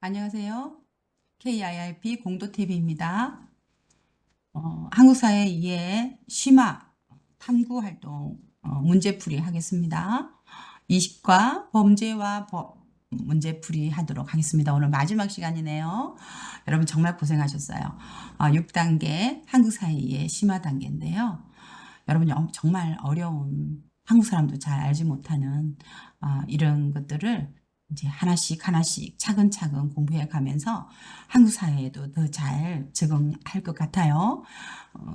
안녕하세요. KIIP 공도TV입니다. 한국사회 2의 심화 탐구활동 문제풀이 하겠습니다. 20과 범죄와 법 문제풀이 하도록 하겠습니다. 오늘 마지막 시간이네요. 여러분 정말 고생하셨어요. 6단계 한국사회 2의 심화 단계인데요. 여러분 정말 어려운 한국 사람도 잘 알지 못하는 이런 것들을 이제 하나씩 하나씩 차근차근 공부해 가면서 한국 사회에도 더 잘 적응할 것 같아요.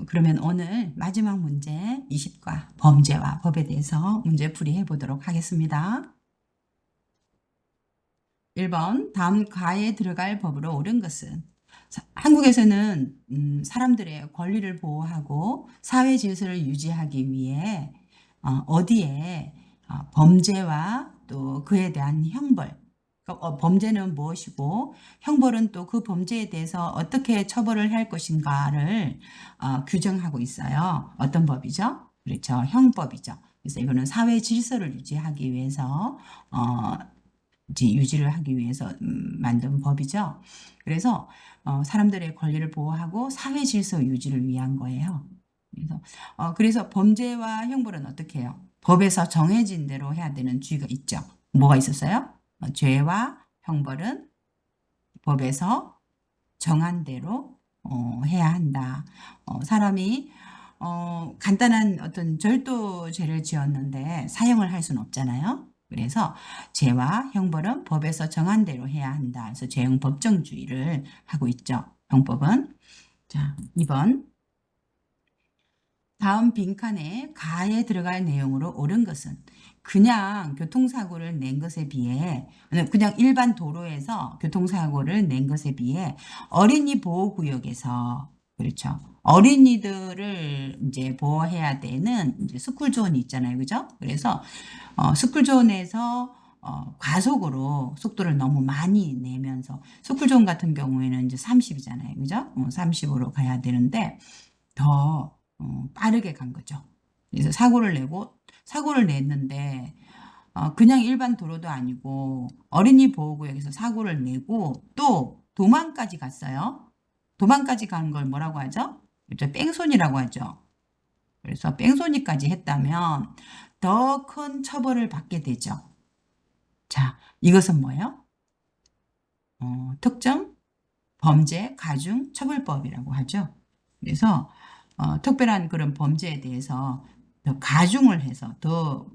그러면 오늘 마지막 문제 20과 범죄와 법에 대해서 문제풀이 해보도록 하겠습니다. 1번 다음 과에 들어갈 법으로 옳은 것은 한국에서는 사람들의 권리를 보호하고 사회 질서를 유지하기 위해 어디에 범죄와 또 그에 대한 형벌, 그러니까 범죄는 무엇이고 형벌은 또 그 범죄에 대해서 어떻게 처벌을 할 것인가를 규정하고 있어요. 어떤 법이죠? 그렇죠. 형법이죠. 그래서 이거는 사회 질서를 유지하기 위해서 이제 유지를 하기 위해서 만든 법이죠. 그래서 사람들의 권리를 보호하고 사회 질서 유지를 위한 거예요. 그래서 범죄와 형벌은 어떻게 해요? 법에서 정해진 대로 해야 되는 주의가 있죠. 뭐가 있었어요? 죄와 형벌은 법에서 정한 대로 해야 한다. 사람이 간단한 어떤 절도죄를 지었는데 사형을 할 수는 없잖아요. 그래서 죄와 형벌은 법에서 정한 대로 해야 한다. 그래서 죄형 법정주의를 하고 있죠. 형법은. 자, 2번. 다음 빈칸에 가에 들어갈 내용으로 옳은 것은 그냥 교통사고를 낸 것에 비해 그냥 일반 도로에서 교통사고를 낸 것에 비해 어린이 보호구역에서 그렇죠. 어린이들을 이제 보호해야 되는 이제 스쿨존이 있잖아요. 그죠? 그래서 스쿨존에서 과속으로 속도를 너무 많이 내면서 스쿨존 같은 경우에는 이제 30이잖아요. 그죠? 30으로 가야 되는데 더 빠르게 간 거죠. 그래서 사고를 냈는데 그냥 일반 도로도 아니고 어린이 보호구역에서 사고를 내고 또 도망까지 갔어요. 도망까지 간 걸 뭐라고 하죠? 그렇죠. 뺑소니라고 하죠. 그래서 뺑소니까지 했다면 더 큰 처벌을 받게 되죠. 자, 이것은 뭐예요? 특정 범죄 가중 처벌법이라고 하죠. 그래서 특별한 그런 범죄에 대해서 더 가중을 해서 더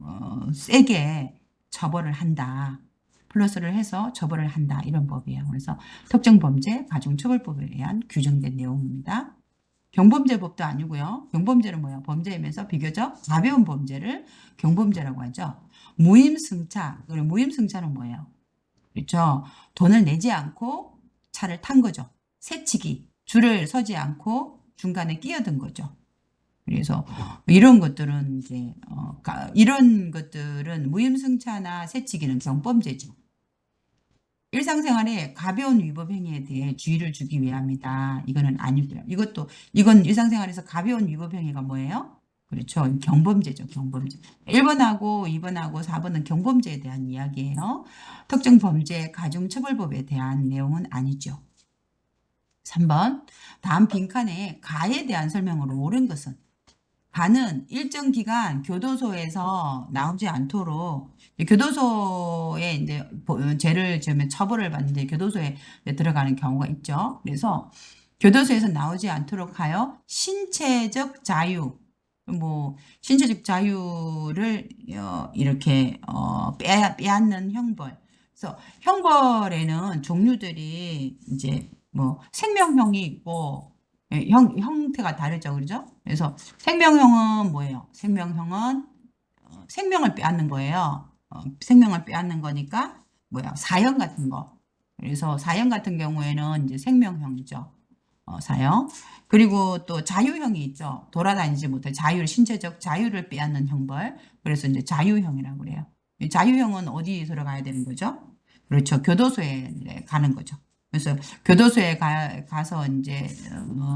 세게 처벌을 한다. 플러스를 해서 처벌을 한다. 이런 법이에요. 그래서 특정 범죄 가중처벌법에 의한 규정된 내용입니다. 경범죄법도 아니고요. 경범죄는 뭐예요? 범죄이면서 비교적 가벼운 범죄를 경범죄라고 하죠. 무임승차. 그럼 무임승차는 뭐예요? 그렇죠. 돈을 내지 않고 차를 탄 거죠. 새치기. 줄을 서지 않고 중간에 끼어든 거죠. 그래서 이런 것들은 이제 이런 것들은 무임승차나 새치기는 경범죄죠. 일상생활에 가벼운 위법 행위에 대해 주의를 주기 위함이다. 이거는 아니고요. 이건 일상생활에서 가벼운 위법 행위가 뭐예요? 그렇죠. 경범죄죠. 경범죄. 1번하고 2번하고 4번은 경범죄에 대한 이야기예요. 특정 범죄 가중처벌법에 대한 내용은 아니죠. 3번. 다음 빈칸에 가에 대한 설명으로 옳은 것은 가는 일정 기간 교도소에서 나오지 않도록 교도소에 이제 죄를 지으면 처벌을 받는데 교도소에 들어가는 경우가 있죠. 그래서 교도소에서 나오지 않도록 하여 신체적 자유, 뭐 신체적 자유를 이렇게 빼앗는 형벌. 그래서 형벌에는 종류들이 이제 뭐 생명형이 있고 형태가 다르죠. 그렇죠? 그래서 생명형은 뭐예요? 생명형은 생명을 빼앗는 거예요. 생명을 빼앗는 거니까 뭐야? 사형 같은 거. 그래서 사형 같은 경우에는 이제 생명형이죠. 사형. 그리고 또 자유형이 있죠. 돌아다니지 못해 신체적 자유를 빼앗는 형벌. 그래서 이제 자유형이라고 그래요. 이 자유형은 어디 들어가야 되는 거죠? 그렇죠. 교도소에 이제 가는 거죠. 그래서 교도소에 가서 이제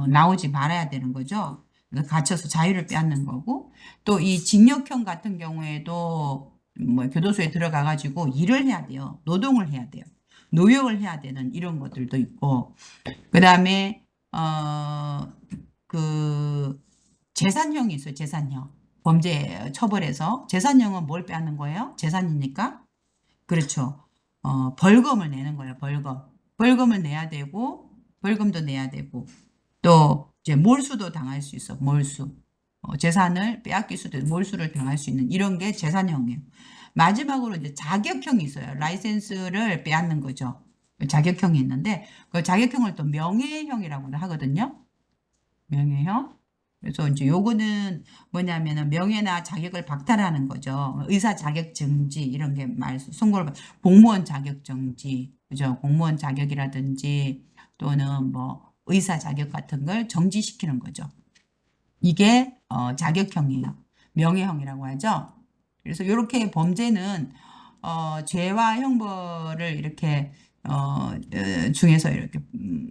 나오지 말아야 되는 거죠. 그래서 갇혀서 자유를 빼앗는 거고 또 이 징역형 같은 경우에도 뭐 교도소에 들어가 가지고 일을 해야 돼요. 노동을 해야 돼요. 노역을 해야 되는 이런 것들도 있고, 그다음에 그 재산형이 있어요. 재산형. 범죄 처벌에서 재산형은 뭘 빼앗는 거예요? 재산이니까. 그렇죠. 벌금을 내는 거예요. 벌금. 벌금을 내야 되고, 벌금도 내야 되고, 또 이제 몰수도 당할 수 있어. 몰수. 재산을 빼앗길 수도 있고 몰수를 당할 수 있는 이런 게 재산형이에요. 마지막으로 이제 자격형이 있어요. 라이센스를 빼앗는 거죠. 자격형이 있는데 그 자격형을 또 명예형이라고도 하거든요. 명예형. 그래서 이제 요거는 뭐냐면은 명예나 자격을 박탈하는 거죠. 의사 자격 정지 이런 게 선고를 공무원 자격 정지, 그죠? 공무원 자격이라든지 또는 뭐 의사 자격 같은 걸 정지시키는 거죠. 이게 자격형이에요. 명예형이라고 하죠. 그래서 이렇게 범죄는 죄와 형벌을 이렇게 중에서 이렇게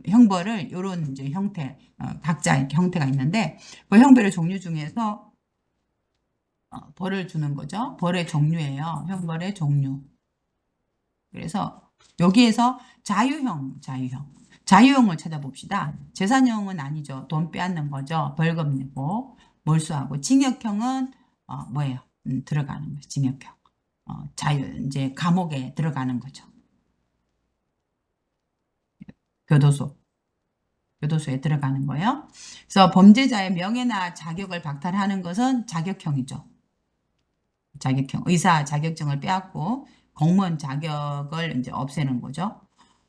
형벌을 이런 이제 형태 각자 이렇게 형태가 있는데 그 형벌의 종류 중에서 벌을 주는 거죠. 벌의 종류예요. 형벌의 종류. 그래서 여기에서 자유형을 찾아봅시다. 재산형은 아니죠. 돈 빼앗는 거죠. 벌금 내고 몰수하고 징역형은 뭐예요? 들어가는 거죠. 징역형. 이제 감옥에 들어가는 거죠. 교도소. 교도소에 들어가는 거예요. 그래서 범죄자의 명예나 자격을 박탈하는 것은 자격형이죠. 자격형. 의사 자격증을 빼앗고 공무원 자격을 이제 없애는 거죠.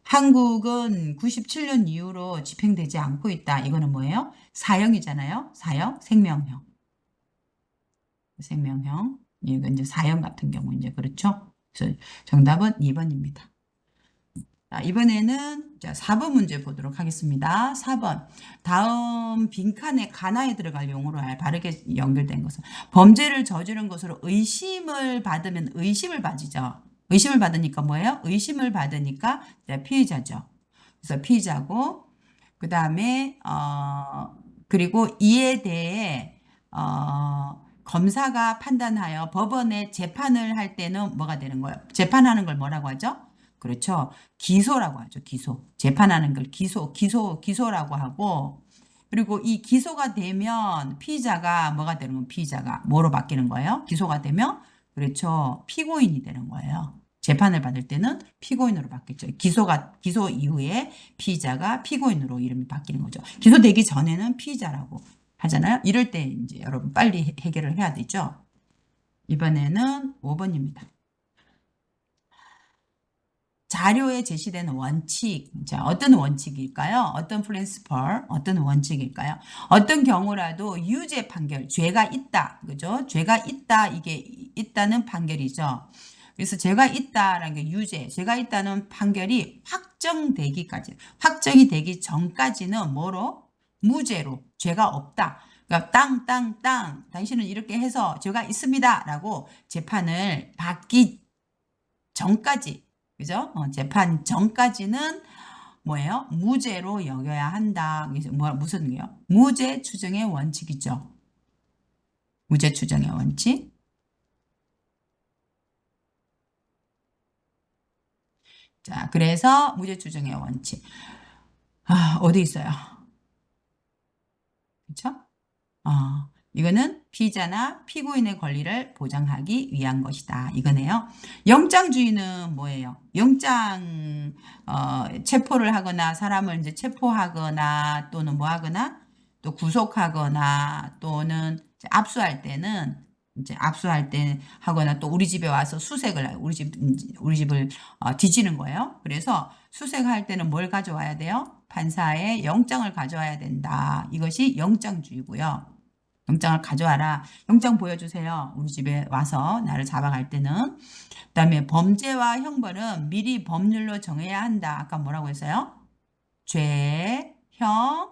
한국은 97년 이후로 집행되지 않고 있다. 이거는 뭐예요? 사형이잖아요. 사형, 생명형. 생명형. 이건 이제 사형 같은 경우 이제 그렇죠. 그래서 정답은 2번입니다. 자, 이번에는 자, 4번 문제 보도록 하겠습니다. 4번. 다음 빈칸에 가나에 들어갈 용어로 바르게 연결된 것은 범죄를 저지른 것으로 의심을 받으면 의심을 받이죠. 의심을 받으니까 뭐예요? 의심을 받으니까 피의자죠. 그래서 피의자고 그다음에 그리고 이에 대해 검사가 판단하여 법원에 재판을 할 때는 뭐가 되는 거예요? 재판하는 걸 뭐라고 하죠? 그렇죠. 기소라고 하죠. 기소. 재판하는 걸 기소라고 하고 그리고 이 기소가 되면 피의자가 뭐가 되는 건 피의자가 뭐로 바뀌는 거예요? 기소가 되면 그렇죠. 피고인이 되는 거예요. 재판을 받을 때는 피고인으로 바뀌죠. 기소 이후에 피의자가 피고인으로 이름이 바뀌는 거죠. 기소되기 전에는 피의자라고 하잖아요. 이럴 때 이제 여러분 빨리 해결을 해야 되죠. 이번에는 5번입니다. 자료에 제시되는 원칙, 자, 어떤 원칙일까요? 어떤 프린시펄, 어떤 원칙일까요? 어떤 경우라도 유죄 판결, 죄가 있다, 그죠? 죄가 있다, 이게 있다는 판결이죠. 그래서 죄가 있다라는 게 유죄, 죄가 있다는 판결이 확정되기까지, 확정이 되기 전까지는 뭐로? 무죄로, 죄가 없다. 그러니까 땅, 당신은 이렇게 해서 죄가 있습니다라고 재판을 받기 전까지 그죠? 재판 전까지는 뭐예요? 무죄로 여겨야 한다. 무슨 게요? 무죄 추정의 원칙이죠. 무죄 추정의 원칙. 자, 그래서 무죄 추정의 원칙. 어디 있어요? 그렇죠? 이거는 피의자나 피고인의 권리를 보장하기 위한 것이다. 이거네요. 영장주의는 뭐예요? 체포를 하거나 사람을 이제 체포하거나 또는 뭐 하거나 또 구속하거나 또는 압수할 때는 이제 압수할 때 하거나 또 우리 집에 와서 수색을 우리 집을 뒤지는 거예요. 그래서 수색할 때는 뭘 가져와야 돼요? 판사의 영장을 가져와야 된다. 이것이 영장주의고요. 영장을 가져와라. 영장 보여주세요. 우리 집에 와서 나를 잡아갈 때는. 그다음에 범죄와 형벌은 미리 법률로 정해야 한다. 아까 뭐라고 했어요? 죄, 형,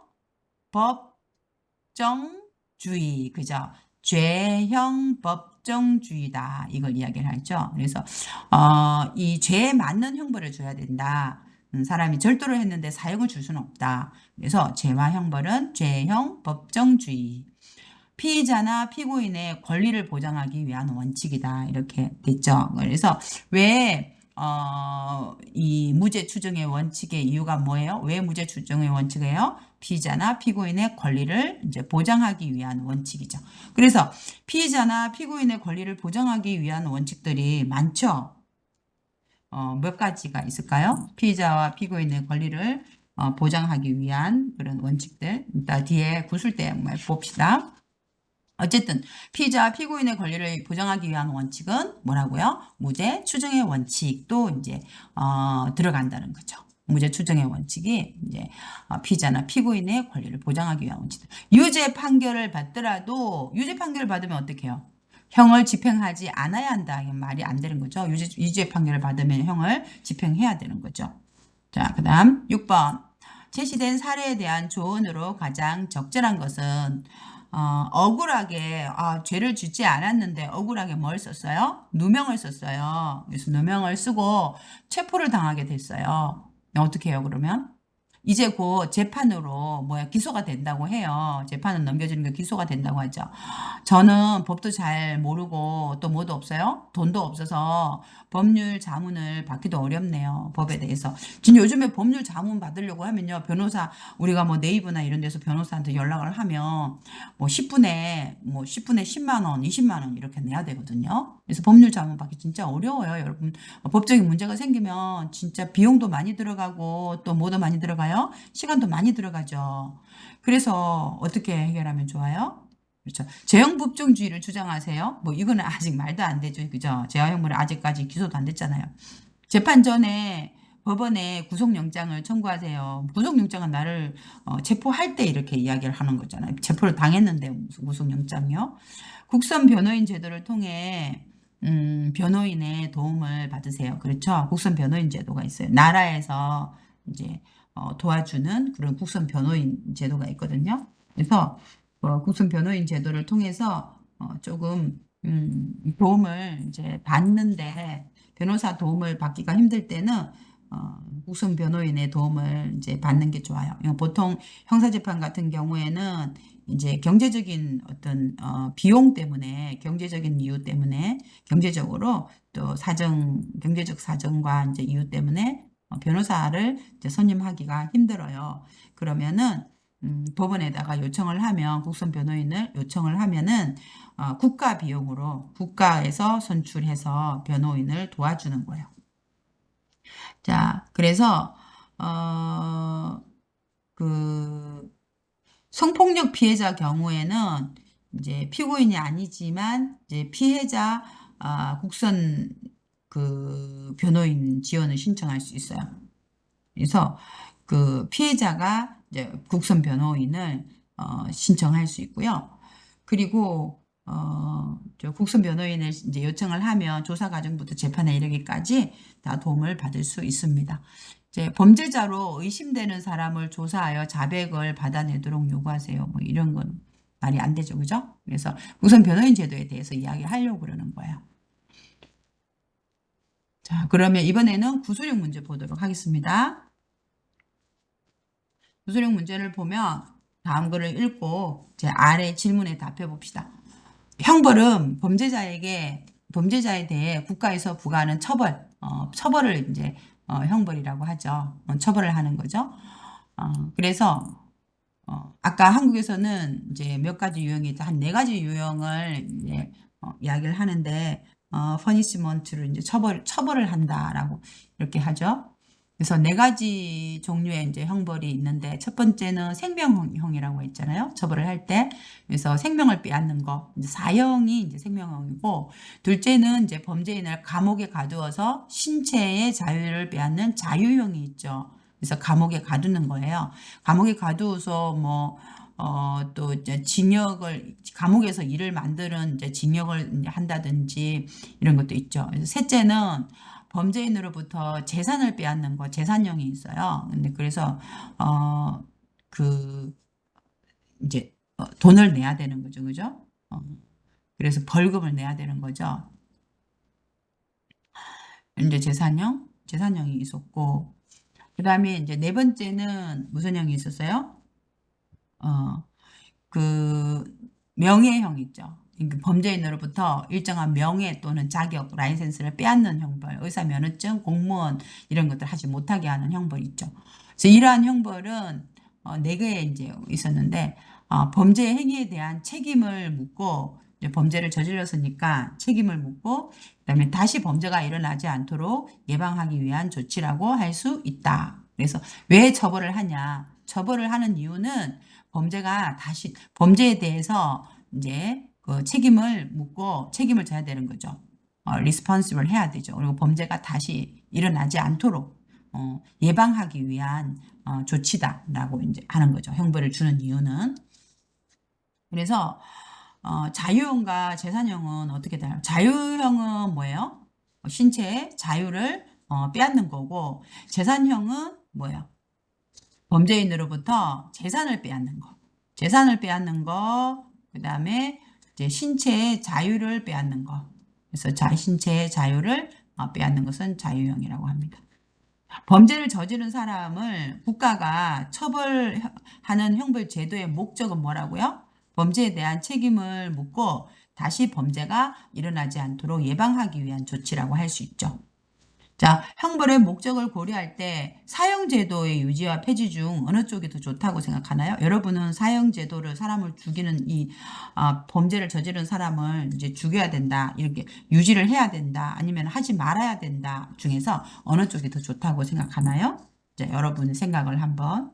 법정주의. 그죠? 죄, 형, 법정주의다. 이걸 이야기를 하죠. 그래서 이 죄에 맞는 형벌을 줘야 된다. 사람이 절도를 했는데 사형을 줄 수는 없다. 그래서 죄와 형벌은 죄형 법정주의. 피의자나 피고인의 권리를 보장하기 위한 원칙이다. 이렇게 됐죠. 그래서 왜 이 무죄 추정의 원칙의 이유가 뭐예요? 왜 무죄 추정의 원칙이에요? 피의자나 피고인의 권리를 이제 보장하기 위한 원칙이죠. 그래서 피의자나 피고인의 권리를 보장하기 위한 원칙들이 많죠. 몇 가지가 있을까요? 피의자와 피고인의 권리를 보장하기 위한 그런 원칙들. 이따 뒤에 구술대 봅시다. 어쨌든 피의자와 피고인의 권리를 보장하기 위한 원칙은 뭐라고요? 무죄 추정의 원칙도 이제 들어간다는 거죠. 무죄 추정의 원칙이 이제 피의자나 피고인의 권리를 보장하기 위한 원칙. 유죄 판결을 받더라도 유죄 판결을 받으면 어떻게 해요? 형을 집행하지 않아야 한다. 이건 말이 안 되는 거죠. 유죄 판결을 받으면 형을 집행해야 되는 거죠. 자, 그 다음 6번. 제시된 사례에 대한 조언으로 가장 적절한 것은 억울하게 죄를 짓지 않았는데 억울하게 뭘 썼어요? 누명을 썼어요. 그래서 누명을 쓰고 체포를 당하게 됐어요. 어떻게 해요, 그러면? 이제 곧 재판으로 기소가 된다고 해요. 재판은 넘겨지는 게 기소가 된다고 하죠. 저는 법도 잘 모르고 또 뭐도 없어요. 돈도 없어서 법률 자문을 받기도 어렵네요. 법에 대해서. 지금 요즘에 법률 자문 받으려고 하면요. 변호사 우리가 뭐 네이버나 이런 데서 변호사한테 연락을 하면 뭐 10분에 10만 원, 20만 원 이렇게 내야 되거든요. 그래서 법률 자문 받기 진짜 어려워요, 여러분. 법적인 문제가 생기면 진짜 비용도 많이 들어가고 또 뭐도 많이 들어가요? 시간도 많이 들어가죠. 그래서 어떻게 해결하면 좋아요? 그렇죠. 재형법정주의를 주장하세요. 뭐 이거는 아직 말도 안 되죠. 그죠? 재형물은 아직까지 기소도 안 됐잖아요. 재판 전에 법원에 구속영장을 청구하세요. 구속영장은 나를 체포할 때 이렇게 이야기를 하는 거잖아요. 체포를 당했는데 무슨 구속영장이요? 국선 변호인 제도를 통해 변호인의 도움을 받으세요. 그렇죠? 국선 변호인 제도가 있어요. 나라에서 이제 도와주는 그런 국선 변호인 제도가 있거든요. 그래서 국선 변호인 제도를 통해서 조금 도움을 이제 받는데 변호사 도움을 받기가 힘들 때는 국선 변호인의 도움을 이제 받는 게 좋아요. 보통 형사재판 같은 경우에는 이제 경제적인 어떤 비용 때문에 경제적인 이유 때문에 경제적으로 또 경제적 사정과 이제 이유 때문에 변호사를 이제 선임하기가 힘들어요. 그러면은 법원에다가 요청을 하면 국선 변호인을 요청을 하면은 국가 비용으로 국가에서 선출해서 변호인을 도와주는 거예요. 자, 그래서 그 성폭력 피해자 경우에는 이제 피고인이 아니지만 이제 피해자 국선 그 변호인 지원을 신청할 수 있어요. 그래서 그 피해자가 이제 국선 변호인을 신청할 수 있고요. 그리고 저 국선 변호인을 이제 요청을 하면 조사 과정부터 재판에 이르기까지 다 도움을 받을 수 있습니다. 이제 범죄자로 의심되는 사람을 조사하여 자백을 받아내도록 요구하세요. 뭐 이런 건 말이 안 되죠, 그죠? 그래서 국선 변호인 제도에 대해서 이야기하려고 그러는 거예요. 자, 그러면 이번에는 구술형 문제 보도록 하겠습니다. 구술형 문제를 보면 다음 글을 읽고 제 아래 질문에 답해 봅시다. 형벌은 범죄자에 대해 국가에서 부과하는 처벌을 이제 형벌이라고 하죠. 처벌을 하는 거죠. 그래서 아까 한국에서는 이제 몇 가지 유형이 있다. 한 네 가지 유형을 이제 이야기를 하는데 퍼니시먼트를 이제 처벌을 한다라고 이렇게 하죠. 그래서 네 가지 종류의 이제 형벌이 있는데 첫 번째는 생명형이라고 했잖아요. 처벌을 할 때. 그래서 생명을 빼앗는 거. 이제 사형이 이제 생명형이고 둘째는 이제 범죄인을 감옥에 가두어서 신체의 자유를 빼앗는 자유형이 있죠. 그래서 감옥에 가두는 거예요. 감옥에 가두어서 또 이제 감옥에서 일을 만드는 이제 징역을 이제 한다든지 이런 것도 있죠. 그래서 셋째는 범죄인으로부터 재산을 빼앗는 거, 재산형이 있어요. 근데 그래서, 그, 이제, 돈을 내야 되는 거죠. 그죠? 그래서 벌금을 내야 되는 거죠. 이제 재산형이 있었고, 그 다음에 이제 네 번째는 무슨 형이 있었어요? 어, 그 명예형 있죠. 범죄인으로부터 일정한 명예 또는 자격, 라이센스를 빼앗는 형벌, 의사 면허증, 공무원 이런 것들 하지 못하게 하는 형벌이 있죠. 그래서 이러한 형벌은 네 개에 이제 있었는데 범죄 행위에 대한 책임을 묻고 이제 범죄를 저질렀으니까 책임을 묻고 그다음에 다시 범죄가 일어나지 않도록 예방하기 위한 조치라고 할 수 있다. 그래서 왜 처벌을 하냐? 처벌을 하는 이유는 범죄에 대해서 이제 그 책임을 묻고 책임을 져야 되는 거죠. 리스폰시블 해야 되죠. 그리고 범죄가 다시 일어나지 않도록 예방하기 위한 조치다라고 이제 하는 거죠. 형벌을 주는 이유는. 그래서 자유형과 재산형은 어떻게 다요? 자유형은 뭐예요? 신체의 자유를 빼앗는 거고 재산형은 뭐예요? 범죄인으로부터 재산을 빼앗는 거. 재산을 빼앗는 거, 그 다음에 이제 신체의 자유를 빼앗는 거. 그래서 신체의 자유를 빼앗는 것은 자유형이라고 합니다. 범죄를 저지른 사람을 국가가 처벌하는 형벌 제도의 목적은 뭐라고요? 범죄에 대한 책임을 묻고 다시 범죄가 일어나지 않도록 예방하기 위한 조치라고 할 수 있죠. 자, 형벌의 목적을 고려할 때 사형제도의 유지와 폐지 중 어느 쪽이 더 좋다고 생각하나요? 여러분은 사형제도를 사람을 죽이는 범죄를 저지른 사람을 이제 죽여야 된다, 이렇게 유지를 해야 된다, 아니면 하지 말아야 된다 중에서 어느 쪽이 더 좋다고 생각하나요? 자, 여러분의 생각을 한번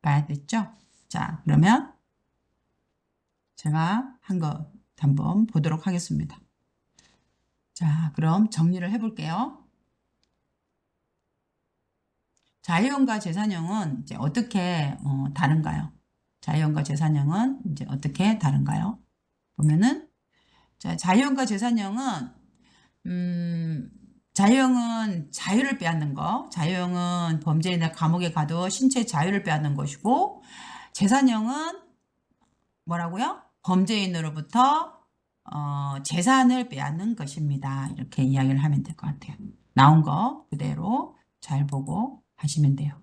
봐야겠죠? 자, 그러면 제가 한 거 한번 보도록 하겠습니다. 자, 그럼 정리를 해볼게요. 자유형과 재산형은 이제 어떻게 다른가요? 자유형과 재산형은 이제 어떻게 다른가요? 보면은 자, 자유형과 재산형은 자유형은 자유를 빼앗는 거, 자유형은 범죄인의 감옥에 가도 신체 자유를 빼앗는 것이고 재산형은 뭐라고요? 범죄인으로부터 재산을 빼앗는 것입니다. 이렇게 이야기를 하면 될 것 같아요. 나온 거 그대로 잘 보고 하시면 돼요.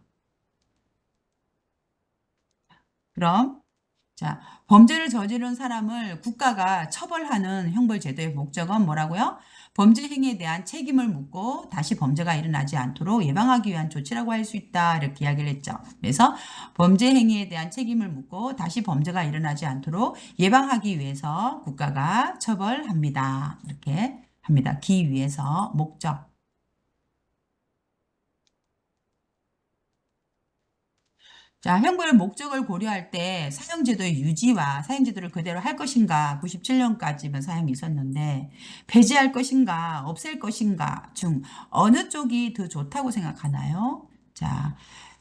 그럼 자, 범죄를 저지른 사람을 국가가 처벌하는 형벌 제도의 목적은 뭐라고요? 범죄 행위에 대한 책임을 묻고 다시 범죄가 일어나지 않도록 예방하기 위한 조치라고 할 수 있다. 이렇게 이야기를 했죠. 그래서 범죄 행위에 대한 책임을 묻고 다시 범죄가 일어나지 않도록 예방하기 위해서 국가가 처벌합니다. 이렇게 합니다. 기 위해서 목적. 자, 형벌의 목적을 고려할 때 사형제도의 유지와 사형제도를 그대로 할 것인가 97년까지만 사형이 있었는데 폐지할 것인가 없앨 것인가 중 어느 쪽이 더 좋다고 생각하나요? 자,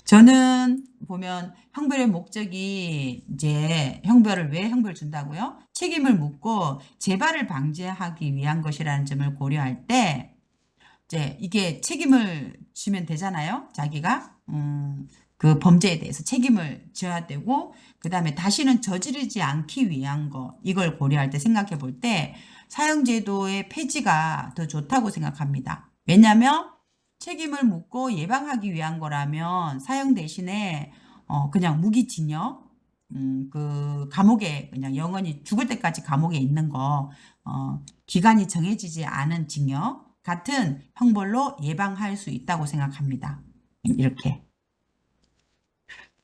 저는 보면 형벌의 목적이 이제 왜 형벌 준다고요? 책임을 묻고 재발을 방지하기 위한 것이라는 점을 고려할 때 이제 이게 책임을 지면 되잖아요. 자기가 그 범죄에 대해서 책임을 져야 되고 그다음에 다시는 저지르지 않기 위한 거 이걸 고려할 때 생각해 볼 때 사형제도의 폐지가 더 좋다고 생각합니다. 왜냐하면 책임을 묻고 예방하기 위한 거라면 사형 대신에 그냥 무기징역 그 감옥에 그냥 영원히 죽을 때까지 감옥에 있는 거 기간이 정해지지 않은 징역 같은 형벌로 예방할 수 있다고 생각합니다. 이렇게.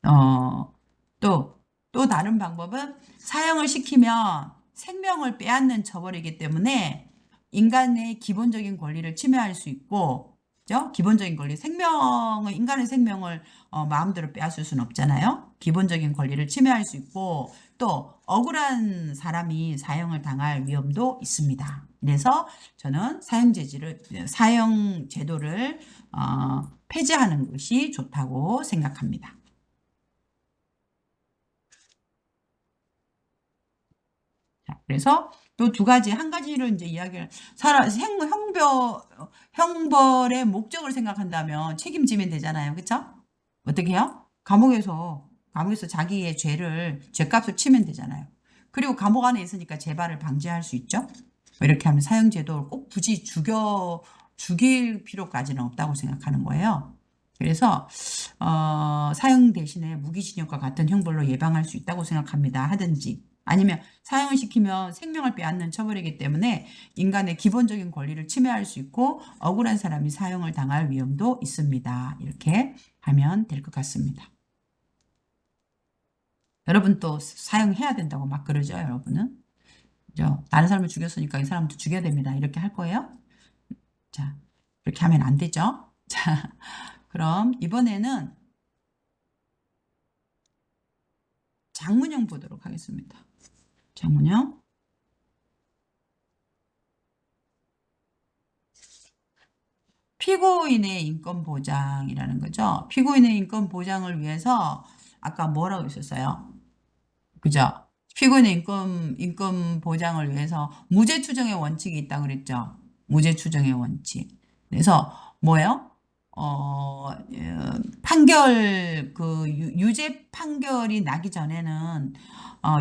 어, 또 다른 방법은 사형을 시키면 생명을 빼앗는 처벌이기 때문에 인간의 기본적인 권리를 침해할 수 있고, 그죠? 기본적인 권리, 인간의 생명을 마음대로 빼앗을 수는 없잖아요. 기본적인 권리를 침해할 수 있고, 또 억울한 사람이 사형을 당할 위험도 있습니다. 그래서 저는 사형 제도를 폐지하는 것이 좋다고 생각합니다. 자, 그래서 또 두 가지, 한 가지를 이제 이야기를, 형벌의 목적을 생각한다면 책임지면 되잖아요. 그쵸? 어떻게 해요? 감옥에서 자기의 죄값을 치면 되잖아요. 그리고 감옥 안에 있으니까 재발을 방지할 수 있죠? 이렇게 하면 사형제도를 꼭 굳이 죽일 필요까지는 없다고 생각하는 거예요. 그래서 사형 대신에 무기징역과 같은 형벌로 예방할 수 있다고 생각합니다. 하든지 아니면 사형을 시키면 생명을 빼앗는 처벌이기 때문에 인간의 기본적인 권리를 침해할 수 있고 억울한 사람이 사형을 당할 위험도 있습니다. 이렇게 하면 될 것 같습니다. 여러분 또 사형해야 된다고 막 그러죠, 여러분은? 그죠? 다른 사람을 죽였으니까 이 사람도 죽여야 됩니다. 이렇게 할 거예요? 자, 그렇게 하면 안 되죠? 자, 그럼 이번에는 장문형 보도록 하겠습니다. 장문형. 피고인의 인권 보장이라는 거죠. 피고인의 인권 보장을 위해서 아까 뭐라고 했었어요? 그죠? 피고인의 인권 보장을 위해서 무죄 추정의 원칙이 있다고 그랬죠. 무죄 추정의 원칙. 그래서 뭐예요? 판결 유죄 판결이 나기 전에는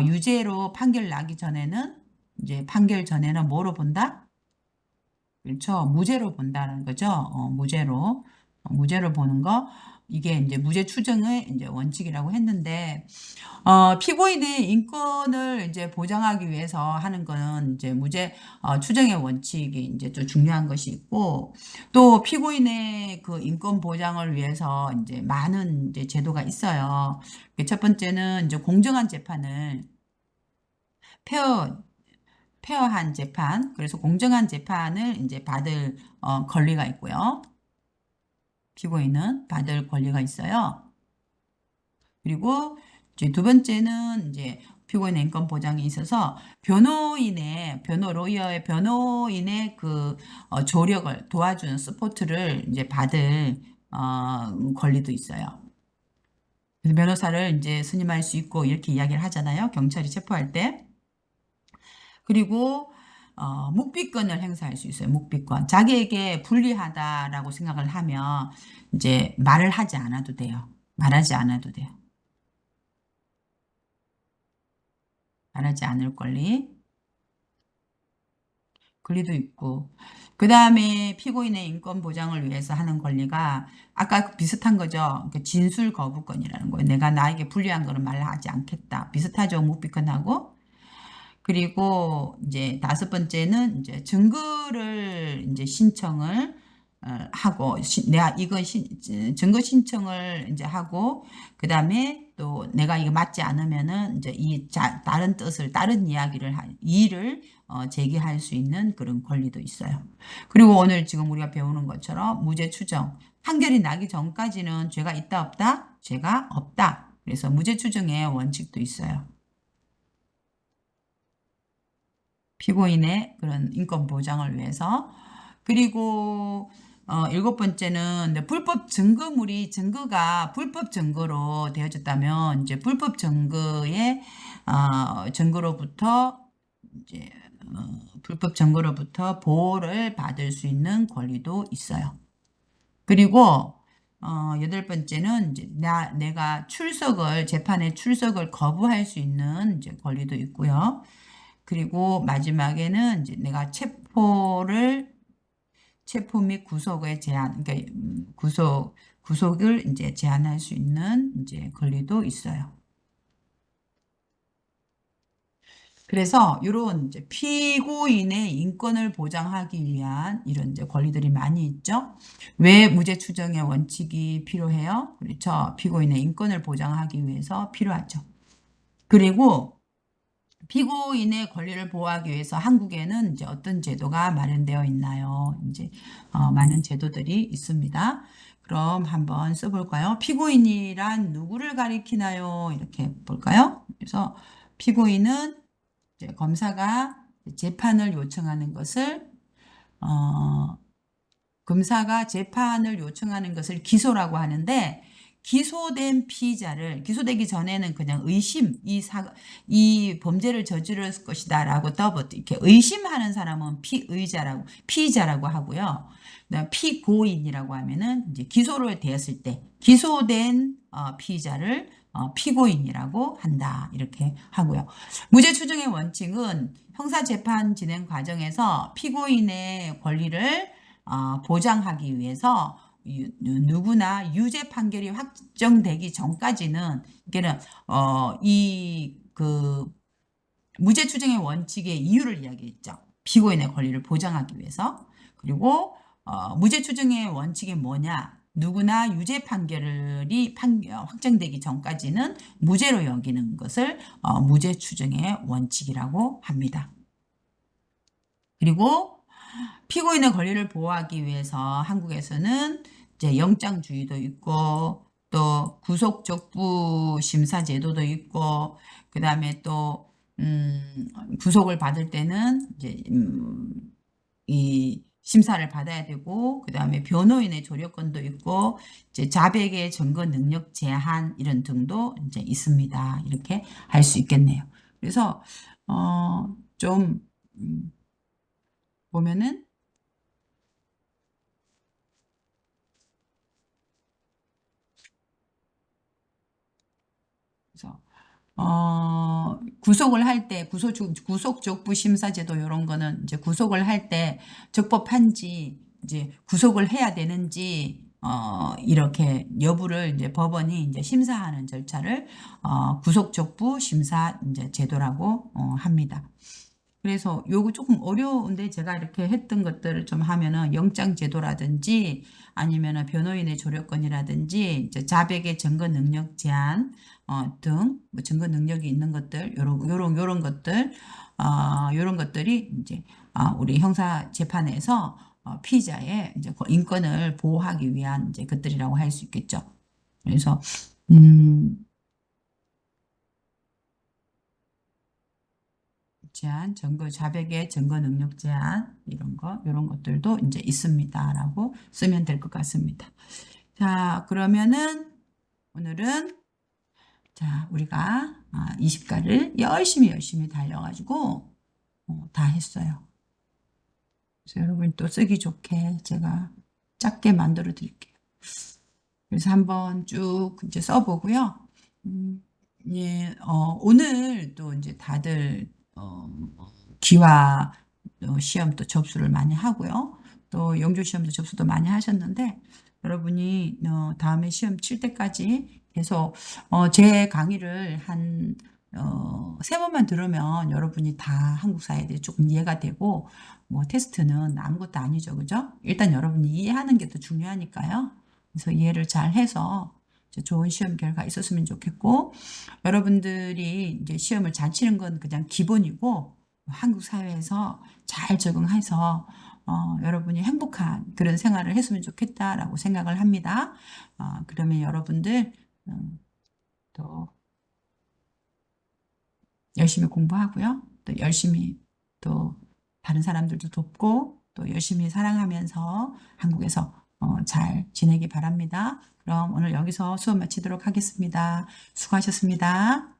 유죄로 판결 나기 전에는 이제 판결 전에는 뭐로 본다? 그렇죠. 무죄로 본다는 거죠. 무죄로 보는 거. 이게 이제 무죄 추정의 이제 원칙이라고 했는데, 피고인의 인권을 이제 보장하기 위해서 하는 거는 이제 무죄 추정의 원칙이 이제 또 중요한 것이 있고, 또 피고인의 그 인권 보장을 위해서 이제 많은 이제 제도가 있어요. 첫 번째는 이제 공정한 재판을 페어 페어한 재판, 그래서 공정한 재판을 이제 받을 권리가 있고요. 피고인은 받을 권리가 있어요. 그리고 이제 두 번째는 이제 피고인의 인권 보장이 있어서 로이어의 변호인의 그 조력을 도와주는 서포트를 이제 받을 권리도 있어요. 그래서 변호사를 이제 선임할 수 있고 이렇게 이야기를 하잖아요. 경찰이 체포할 때. 그리고 묵비권을 행사할 수 있어요. 묵비권. 자기에게 불리하다라고 생각을 하면 이제 말을 하지 않아도 돼요. 말하지 않아도 돼요. 말하지 않을 권리도 있고. 그 다음에 피고인의 인권 보장을 위해서 하는 권리가 아까 비슷한 거죠. 그 진술 거부권이라는 거예요. 내가 나에게 불리한 거는 말하지 않겠다. 비슷하죠. 묵비권하고. 그리고 이제 다섯 번째는 이제 증거를 이제 신청을 하고 내가 이거 증거 신청을 이제 하고 그다음에 또 내가 이거 맞지 않으면은 이제 다른 뜻을 다른 이의를 제기할 수 있는 그런 권리도 있어요. 그리고 오늘 지금 우리가 배우는 것처럼 무죄 추정 판결이 나기 전까지는 죄가 있다 없다? 죄가 없다. 그래서 무죄 추정의 원칙도 있어요. 피고인의 그런 인권 보장을 위해서. 그리고 일곱 번째는 증거가 불법 증거로 되어졌다면 이제 불법 증거의 증거로부터 이제 불법 증거로부터 보호를 받을 수 있는 권리도 있어요. 그리고 여덟 번째는 이제 내가 재판에 출석을 거부할 수 있는 이제 권리도 있고요. 그리고 마지막에는 이제 내가 체포 및 구속의 제한, 그러니까 구속을 이제 제한할 수 있는 이제 권리도 있어요. 그래서 이런 이제 피고인의 인권을 보장하기 위한 이런 이제 권리들이 많이 있죠. 왜 무죄 추정의 원칙이 필요해요? 그렇죠. 피고인의 인권을 보장하기 위해서 필요하죠. 그리고 피고인의 권리를 보호하기 위해서 한국에는 이제 어떤 제도가 마련되어 있나요? 이제 많은 제도들이 있습니다. 그럼 한번 써볼까요? 피고인이란 누구를 가리키나요? 이렇게 볼까요? 그래서 피고인은 이제 검사가 재판을 요청하는 것을 검사가 재판을 요청하는 것을 기소라고 하는데 기소되기 전에는 그냥 이 범죄를 저지를 것이다라고 이렇게 의심하는 사람은 피의자라고 하고요. 피고인이라고 하면은 이제 기소를 되었을 때 기소된 피의자를 피고인이라고 한다. 이렇게 하고요. 무죄 추정의 원칙은 형사 재판 진행 과정에서 피고인의 권리를 보장하기 위해서 누구나 유죄 판결이 확정되기 전까지는 이게는 이 무죄 추정의 원칙의 이유를 이야기했죠. 피고인의 권리를 보장하기 위해서. 그리고 무죄 추정의 원칙이 뭐냐? 누구나 유죄 판결이 확정되기 전까지는 무죄로 여기는 것을 무죄 추정의 원칙이라고 합니다. 그리고 피고인의 권리를 보호하기 위해서 한국에서는 이제 영장주의도 있고 또 구속적부 심사 제도도 있고 그다음에 또 구속을 받을 때는 이제 이 심사를 받아야 되고 그다음에 변호인의 조력권도 있고 이제 자백의 증거 능력 제한 이런 등도 이제 있습니다. 이렇게 할 수 있겠네요. 그래서 좀 보면은 그래서 구속을 할 때 구속적부 심사제도 이런 거는 이제 구속을 할 때 적법한지 이제 구속을 해야 되는지 이렇게 여부를 이제 법원이 이제 심사하는 절차를 구속적부 심사 이제 제도라고 합니다. 그래서 요거 조금 어려운데 제가 이렇게 했던 것들을 좀 하면은 영장 제도라든지 아니면은 변호인의 조력권이라든지 이제 자백의 증거 능력 제한 등뭐 증거 능력이 있는 것들 요런 것들 요런 것들이 이제 우리 형사 재판에서 피의자의 이제 인권을 보호하기 위한 이제 것들이라고 할 수 있겠죠. 그래서 음 제한, 자백의 증거 능력 제한, 이런 것들도 이제 있습니다라고 쓰면 될 것 같습니다. 자, 그러면은 오늘은 자, 우리가 20가를 열심히 달려가지고 다 했어요. 그래서 여러분 또 쓰기 좋게 제가 작게 만들어 드릴게요. 그래서 한번 쭉 이제 써보고요. 예, 오늘 또 이제 다들 기와 시험 또 접수를 많이 하고요. 또 영조 시험도 접수도 많이 하셨는데 여러분이 다음에 시험 칠 때까지 계속 제 강의를 한 3번만 들으면 여러분이 다 한국 사회에 대해 조금 이해가 되고 뭐 테스트는 아무것도 아니죠. 그죠? 일단 여러분이 이해하는 게 더 중요하니까요. 그래서 이해를 잘 해서 좋은 시험 결과 있었으면 좋겠고 여러분들이 이제 시험을 잘 치는 건 그냥 기본이고 한국 사회에서 잘 적응해서 여러분이 행복한 그런 생활을 했으면 좋겠다라고 생각을 합니다. 그러면 여러분들 또 열심히 공부하고요. 또 열심히 또 다른 사람들도 돕고 또 열심히 사랑하면서 한국에서 잘 지내기 바랍니다. 그럼 오늘 여기서 수업 마치도록 하겠습니다. 수고하셨습니다.